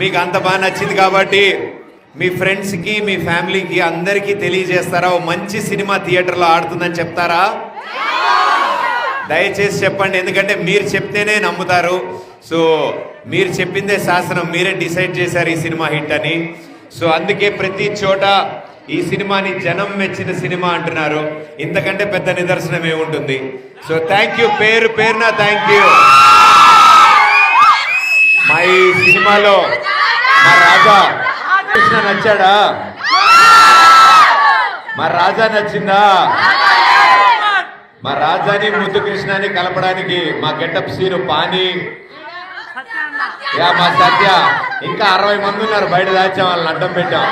మీకు అంత బాగా నచ్చింది కాబట్టి మీ ఫ్రెండ్స్కి మీ ఫ్యామిలీకి అందరికీ తెలియజేస్తారా? ఓ మంచి సినిమా థియేటర్లో ఆడుతుందని చెప్తారా? దయచేసి చెప్పండి, ఎందుకంటే మీరు చెప్తేనే నమ్ముతారు. సో మీరు చెప్పిందే శాసనం, మీరే డిసైడ్ చేశారు ఈ సినిమా హిట్ అని. సో అందుకే ప్రతి చోట ఈ సినిమాని జనం మెచ్చిన సినిమా అంటున్నారు. ఇంతకంటే పెద్ద నిదర్శనం ఏముంటుంది? సో థ్యాంక్ యూ, పేరు పేరున థ్యాంక్ యూ. మా ఈ సినిమాలో మా రాజా కృష్ణ నచ్చాడా? మా రాజా నచ్చిందా? మా రాజాని ముద్దు కృష్ణని కలపడానికి మా గెటప్ సీను పాని, మా సత్య, ఇంకా 60 మంది ఉన్నారు. బయట దాచాం, వాళ్ళని అడ్డం పెట్టాం.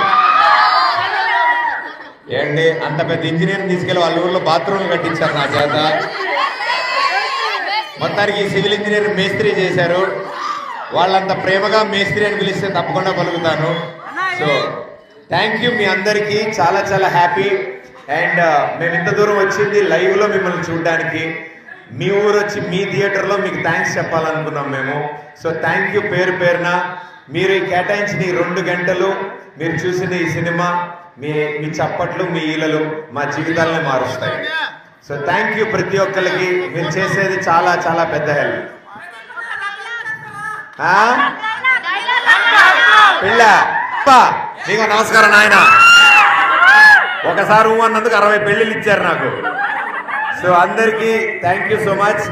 ఏంటి అంత పెద్ద ఇంజనీర్ని తీసుకెళ్ళి వాళ్ళ ఊర్లో బాత్రూమ్లు కట్టించారు నా చేత. మొత్తానికి సివిల్ ఇంజనీర్ మేస్త్రి చేశారు. వాళ్ళంత ప్రేమగా మేస్త్రి అని పిలిస్తే తప్పకుండా పలుకుతాను. సో థ్యాంక్ యూ మీ అందరికీ, చాలా చాలా హ్యాపీ. అండ్ మేము ఇంత దూరం వచ్చింది లైవ్లో మిమ్మల్ని చూడడానికి. మీ ఊరు వచ్చి మీ థియేటర్లో మీకు థ్యాంక్స్ చెప్పాలనుకున్నాం మేము. సో థ్యాంక్ యూ పేరు పేరున. మీరు ఈ కేటాయించిన ఈ 2 గంటలు మీరు చూసిన ఈ సినిమా, మీ చప్పట్లు, మీ ఈలలు మా జీవితాలనే మారుస్తాయి. సో థ్యాంక్ యూ ప్రతి ఒక్కరికి. మీరు చేసేది చాలా చాలా పెద్ద హెల్ప్. పిల్ల నీకు నమస్కారం నాయన. ఒకసారి అన్నందుకు 60 పెళ్ళిళ్ళు ఇచ్చారు నాకు. సో అందరికీ థ్యాంక్ యూ సో మచ్.